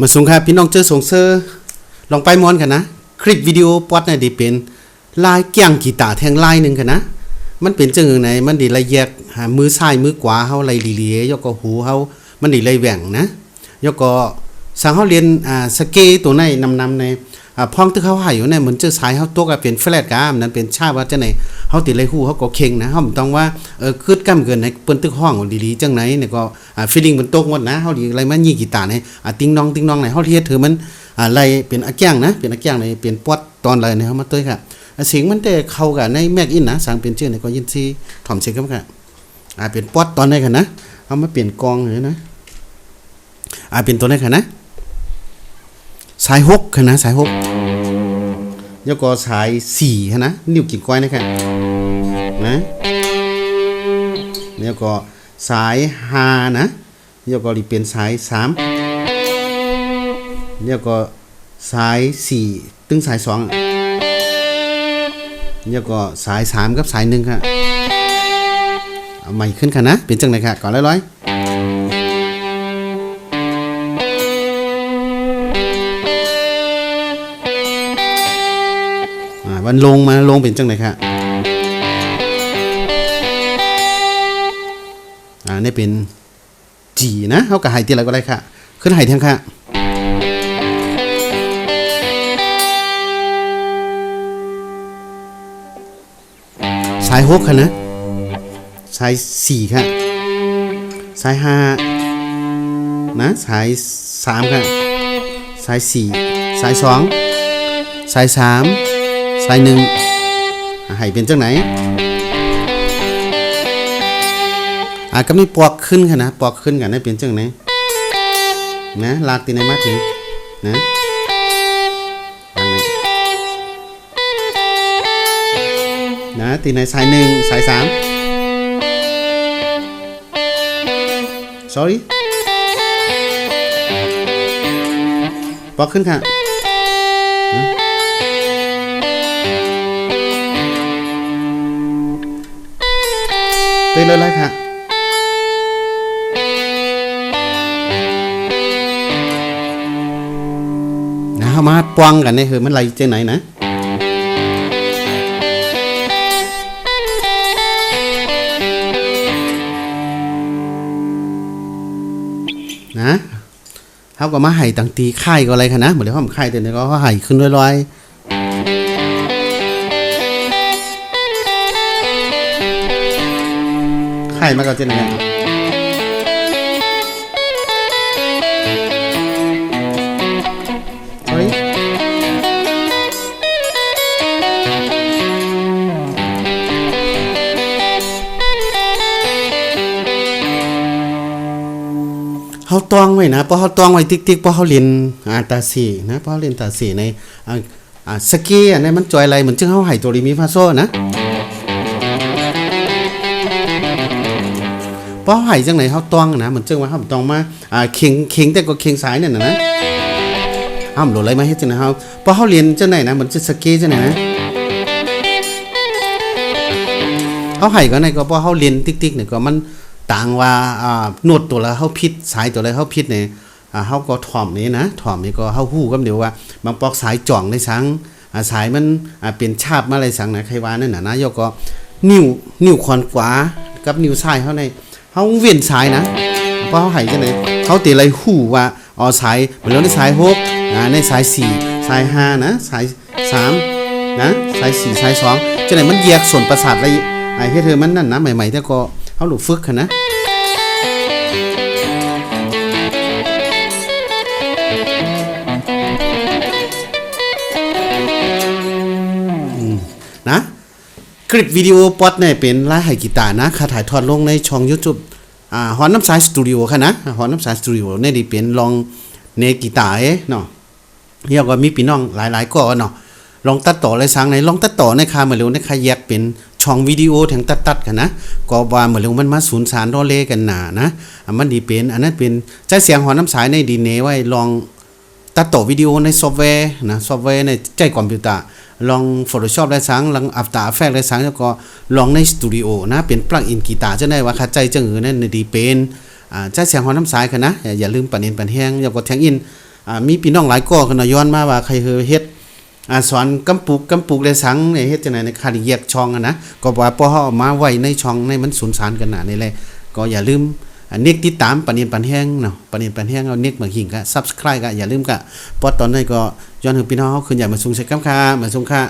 มาส่งครับพี่น้องเจอส่งเซอร์ลองไปมอนกันนะคลิปวิดีโอปอดเนี่ยดีเป็นลายเกี่ยงกีตาร์แทงลายหนึ่งกันนะมันเป็นจังไหนมันดีละแยกมือซ้ายมือขวาเฮาไล่ลีๆยกก็หูเฮามันดีเลยแหว่งนะยกก็สั่งเฮาเรียนสเกตัวในนำในพ้องที่เขาให้อยู่เนี่ยเหมือนเจอสายเฮาตกเป็นแฟลตกามนั้นเป็นชาว่าจังไหนเฮาติเลยหูเฮาก็เข่งนะเฮาต้องว่าคืดก้ำเกินในเปิ้นตึกห้องดีๆจังไหนเนี่ยก็ฟีลลิ่งมันตกหมดนะเฮาดีอะไรมันยี่กีตาร์ในติ้งน้องในเฮาเฮ็ดถือมันอะไรเป็นอาแก้งนะเป็นอาแก้งในเป็นปอดตอนอะไรเนี่ยเฮามาเตยค่ะเสียงมันแต่เข้ากับในแม็กอินนะสั่งเป็นชื่อในก็ยินซีถ่อมเสียงครับค่ะเป็นปอดตอนไหนค่ะนะเอามาเปลี่ยนกองเลยนะเป็นตัวไหนค่ะนะสาย6ค่ะนะสาย6แล้วก็สาย4ค่ะนะนิ้วกิ่งก้อยนะครับนะแล้วก็สาย5นะแล้วก็เป็นสาย3แล้วก็สาย4ถึงสาย2แล้วก็สาย3กับสาย1ค่ะเอาใหม่ขึ้นค่ะนะเป็นจังได๋ค่ะก่อนร้อยวันลงเป็นจังได๋ค่ะนี่เป็น G นะเฮาก็ให้ทีละก็ได้ค่ะขึ้นให้แทงค่ะสาย6ค่ะนะสาย4ค่ะสาย5นะสาย3ค่ะสาย4สาย2สาย3สาย1ให้เป็นจังไหนก็มีปอกขึ้นค่ะนะปอกขึ้นกันให้เป็นจังไหนนะลากตีไหนมาถึงนะนะตีไหนสาย1สาย3 sorry ปอกขึ้นค่ะเต้นเลยค่ะนะเฮามาปวงกันนี่คือมันไหลจังไหนนะเฮาก็มาให้ตั้งตีค่ายก็อะไรค่ะนะบ่ได้เฮาค่ายแต่นี่ก็เฮาให้ขึ้นลอยๆค่ายมาก็จังไหนsorryเฮาตองไว้นะเพราะเฮาตองไว้ติ๊กๆเพราะเฮาเรียนตาสีนะเพราะเฮาเรียนตาสีในสกีอันนี้มันจอยอะไรเหมือนจึงเฮาให้โดเรมีฟาโซนะเพราะให้จังไหนเฮาตองนะเหมือนจึงว่าเฮาต้องมาเข่งแต่ก็เข่งสายนั่นน่ะนะเฮาโหลดอะไรมาเฮ็ดจังได๋เฮาเพราะเฮาเรียนจังไหนนะเหมือนจะสกีจังไหนนะเฮาให้ก็ในก็เพราะเฮาเรียนติ๊กๆนี่ก็มันต่างว่าโน้ตตัวละเฮาผิดสายตัวละเฮาผิดเนี่ยเฮาก็ถ่อมนี่นะถ่อมนี่ก็เฮาฮู้กับเดี๋ยวว่าบางปอกสายจ่องในสังสายมันเป็นชาบมาอะไรสังนะใครว่านั่นน่ะนะยกก็นิ้วคอนขวากับนิ้วซ้ายเฮาในเฮาเวียนสายนะเพราะเฮาให้จังได๋เฮาติเลยฮู้ว่าสายเหมือนในสาย6ในสาย4สาย5นะสาย3นะสาย4สาย2จังได๋มันแยกส่วนประสาทอะไรเฮ็ดให้มันนั่นนะใหม่ๆแต่ก็เฮาหลุดฝึกค่ะนะนะคลิปวิดีโอปอดเนี่ยเป็นลายให้กีตาร์นะถ่ายทอดลงในช่อง YouTube ฮอนน้ำสายสตูดิโอค่ะนะฮอนน้ำสายสตูดิโอเนี่ยได้เป็นลองในกีตาร์เนาะเฮียก็มีพี่น้องหลายๆก็เนาะลองตัดต่ออะไรสังในลองตัดต่อในคามาเร็วในคาแยกเป็นช่องวิดีโอถึงตัดกันนะก็ว่าเหมือนเร็วมันมาสูญสารดอเลกันหนานะมันดีเป็นอันนั้นเป็นใจเสียงหอน้ำสายในดีเนไว้ลองตัดต่อวิดีโอในซอฟต์แวร์นะซอฟต์แวร์ในใจคอมพิวเตอร์ ลอง Photoshop ได้สังลอง After Effects ได้สังแล้วก็ลองในสตูดิโอนะเป็นปลั๊กอินกีตาร์จังได๋ว่าคัดใจจังนั่นดีเป็นใจเสียงของน้ำสายค่ะนะอย่าลืมปันเอ็นปันแฮงอย่าก็แทงอิน มีพี่น้องหลายก็กันย้อนมาว่าใครเฮ็ดสอนกำปุกได้สังเนี่ยเฮ็ดจังได๋ในคาดิแยกช่องนะก็ว่าพอเฮาเอามาไว้ในช่องในมันสุนสานกันน่ะนี่แหละก็อย่าลืมเน็กติดตามปานนีปันแห้งเนาะปานนีปันแห้งเอาเน็กมาหิงก็ Subscribe ก็อย่าลืมก็ปอดตอนนี้ก็ย้อนถึงพี่น้องเฮาขึ้นอยากมาส่งใส่กำค่ามาส่งค่า